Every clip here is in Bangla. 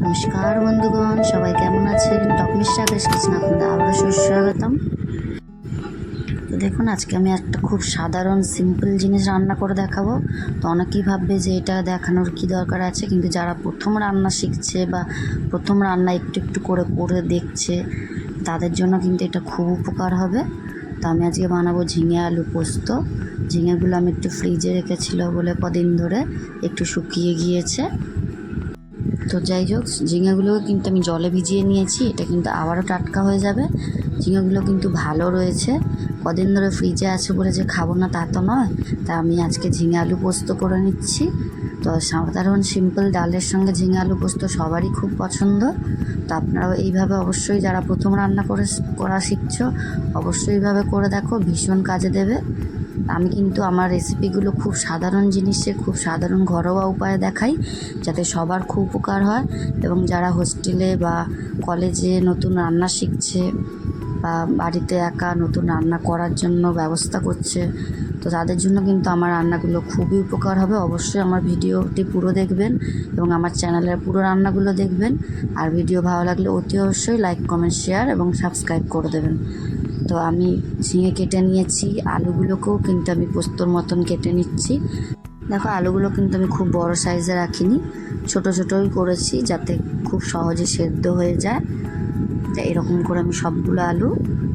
নমস্কার বন্ধুগণ, সবাই কেমন আছেন? টকমিস সাগর কিচেন আপনাদের আবারও সুস্বাগতম। তো দেখুন, আজকে আমি একটা খুব সাধারণ সিম্পল জিনিস রান্না করে দেখাবো। তো অনেকেই ভাববে যে এটা দেখানোর কি দরকার আছে, কিন্তু যারা প্রথম রান্না শিখছে বা প্রথম রান্না একটু একটু করে করে দেখছে, তাদের জন্য কিন্তু এটা খুব উপকার হবে। তো আমি আজকে বানাবো ঝিঙে আলু পোস্ত। ঝিঙেগুলো আমি একটু ফ্রিজে রেখেছিল বলে কদিন ধরে একটু শুকিয়ে গিয়েছে। তো যাই হোক, ঝিঙেগুলোও কিন্তু আমি জলে ভিজিয়ে নিয়েছি, এটা কিন্তু আবারও টাটকা হয়ে যাবে। ঝিঙেগুলো কিন্তু ভালো রয়েছে, কদিন ধরে ফ্রিজে আছে বলে যে খাবো না তা তো নয়। তা আমি আজকে ঝিঙে আলু পোস্ত করে নিচ্ছি। তো সাধারণ সিম্পল ডালের সঙ্গে ঝিঙে আলু পোস্ত সবারই খুব পছন্দ। তো আপনারাও এইভাবে অবশ্যই, যারা প্রথম রান্না করা শিখছো, অবশ্যই এইভাবে করে দেখো, ভীষণ কাজে দেবে। আমি কিন্তু আমার রেসিপিগুলো খুব সাধারণ জিনিসে, খুব সাধারণ ঘরোয়া উপায়ে দেখাই, যাতে সবার খুব উপকার হয়। এবং যারা হোস্টেলে বা কলেজে নতুন রান্না শিখছে বা বাড়িতে একা নতুন রান্না করার জন্য ব্যবস্থা করছে, তো তাদের জন্য কিন্তু আমার রান্নাগুলো খুবই উপকার হবে। অবশ্যই আমার ভিডিওটি পুরো দেখবেন এবং আমার চ্যানেলের পুরো রান্নাগুলো দেখবেন। আর ভিডিও ভালো লাগলে অতি অবশ্যই লাইক, কমেন্ট, শেয়ার এবং সাবস্ক্রাইব করে দেবেন। তো আমি ঝিঙে কেটে নিয়েছি, আলুগুলোকেও কিন্তু আমি পোস্তর মতন কেটে নিচ্ছি। দেখো, আলুগুলো কিন্তু আমি খুব বড় সাইজে রাখিনি, ছোট ছোটই করেছি, যাতে খুব সহজে সেদ্ধ হয়ে যায়। তো এরকম করে আমি সবগুলো আলু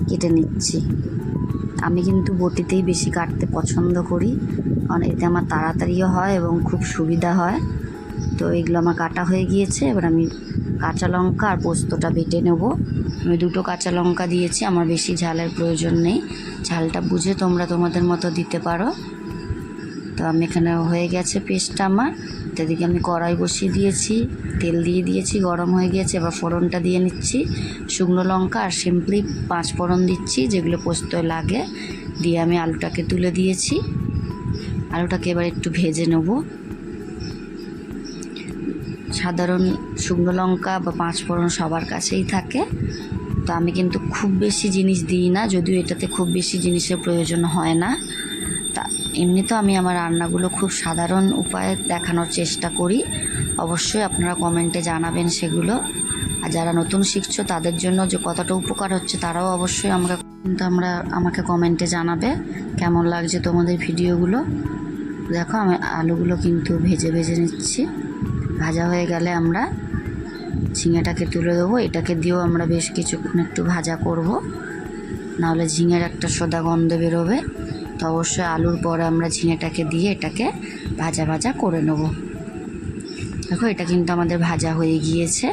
কেটে নিচ্ছি। আমি কিন্তু বটিতেই বেশি কাটতে পছন্দ করি, কারণ এতে আমার তাড়াতাড়িও হয় এবং খুব সুবিধা হয়। তো এগুলো আমার কাটা হয়ে গিয়েছে। এবার আমি কাঁচা লঙ্কা আর পোস্তটা বেটে নেব। আমি 2টো কাঁচা লঙ্কা দিয়েছি, আমার বেশি ঝালের প্রয়োজন নেই, ঝালটা বুঝে তোমরা তোমাদের মতো দিতে পারো। তো আমি এখানে হয়ে গেছে পেস্টটা আমার। তো এদিকে আমি কড়াই বসিয়ে দিয়েছি, তেল দিয়ে দিয়েছি, গরম হয়ে গিয়েছে। এবার ফোড়নটা দিয়ে নিচ্ছি, শুকনো লঙ্কা আর সিম্পলি 5 ফোড়ন দিচ্ছি, যেগুলো পোস্তয় লাগে। দিয়ে আমি আলুটাকে তুলে দিয়েছি। আলুটাকে এবার একটু ভেজে নেব। সাধারণ শুকনো লঙ্কা বা 5 ফোড়ন সবার কাছেই থাকে। তো আমি কিন্তু খুব বেশি জিনিস দিই না, যদিও এটাতে খুব বেশি জিনিসের প্রয়োজন হয় না। তা এমনি তো আমি আমার রান্নাগুলো খুব সাধারণ উপায়ে দেখানোর চেষ্টা করি। অবশ্যই আপনারা কমেন্টে জানাবেন সেগুলো। আর যারা নতুন শিখছো তাদের জন্য যে কতটা উপকার হচ্ছে, তারাও অবশ্যই আমাকে কমেন্টে জানাবে কেমন লাগছে তোমাদের ভিডিওগুলো। দেখো, আমি আলুগুলো কিন্তু ভেজে ভেজে নিচ্ছি। ভাজা হয়ে গেলে আমরা ঝিঙেটাকে তুলে দেবো। এটাকে দিয়েও আমরা বেশ কিছুক্ষণ একটু ভাজা করব, নাহলে ঝিঙের একটা সোদা গন্ধ বেরোবে। তো অবশ্যই আলুর পরে আমরা ঝিঙেটাকে দিয়ে এটাকে ভাজা ভাজা করে নেব। দেখো, এটা কিন্তু আমাদের ভাজা হয়ে গিয়েছে।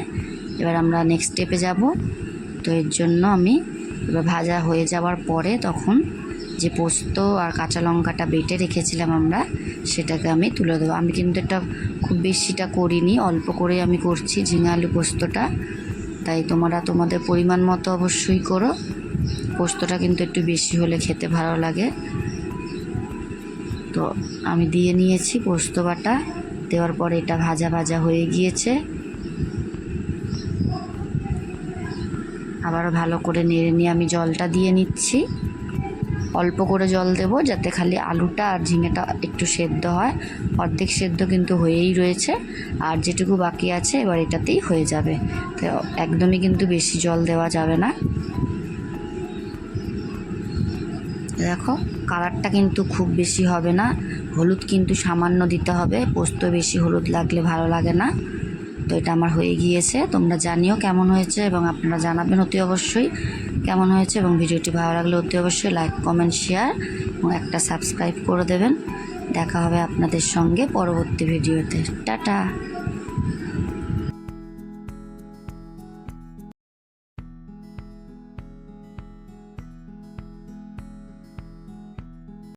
এবার আমরা নেক্সট স্টেপে যাব। তো এর জন্য আমি এবার ভাজা হয়ে যাওয়ার পরে তখন যে পোস্ত আর কাঁচা লঙ্কাটা বেটে রেখেছিলাম আমরা, সেটাকে আমি তুলে দেবো। আমি কিন্তু এটা খুব বেশিটা করিনি, অল্প করে আমি করছি ঝিঙে আলু পোস্তটা। তাই তোমরা তোমাদের পরিমাণ মতো অবশ্যই করো। পোস্তটা কিন্তু একটু বেশি হলে খেতে ভালো লাগে। তো আমি দিয়ে নিয়েছি পোস্ত বাটা। দেওয়ার পরে এটা ভাজা ভাজা হয়ে গিয়েছে। আবারও ভালো করে নেড়ে নিয়ে আমি জলটা দিয়ে নিচ্ছি। অল্প করে জল দেব, যাতে খালি আলুটা আর ঝিঙেটা একটু সেদ্ধ হয়। অর্ধেক সেদ্ধ কিন্তু হয়েই রয়েছে, আর যেটুকু বাকি আছে এবার এটাতেই হয়ে যাবে। তো একদমই কিন্তু বেশি জল দেওয়া যাবে না। দেখো, কালারটা কিন্তু খুব বেশি হবে না, হলুদ কিন্তু সামান্য দিতে হবে, পোস্ত বেশি হলুদ লাগলে ভালো লাগে না। তো এটা আমার হয়ে গিয়েছে। তোমরা জানিও কেমন হয়েছে এবং আপনারা জানাবেন অতি অবশ্যই কেমন হয়েছে। এবং ভিডিওটি ভালো লাগলে অতি অবশ্যই লাইক, কমেন্ট, শেয়ার এবং একটা সাবস্ক্রাইব করে দেবেন। দেখা হবে আপনাদের সঙ্গে পরবর্তী ভিডিওতে। টাটা।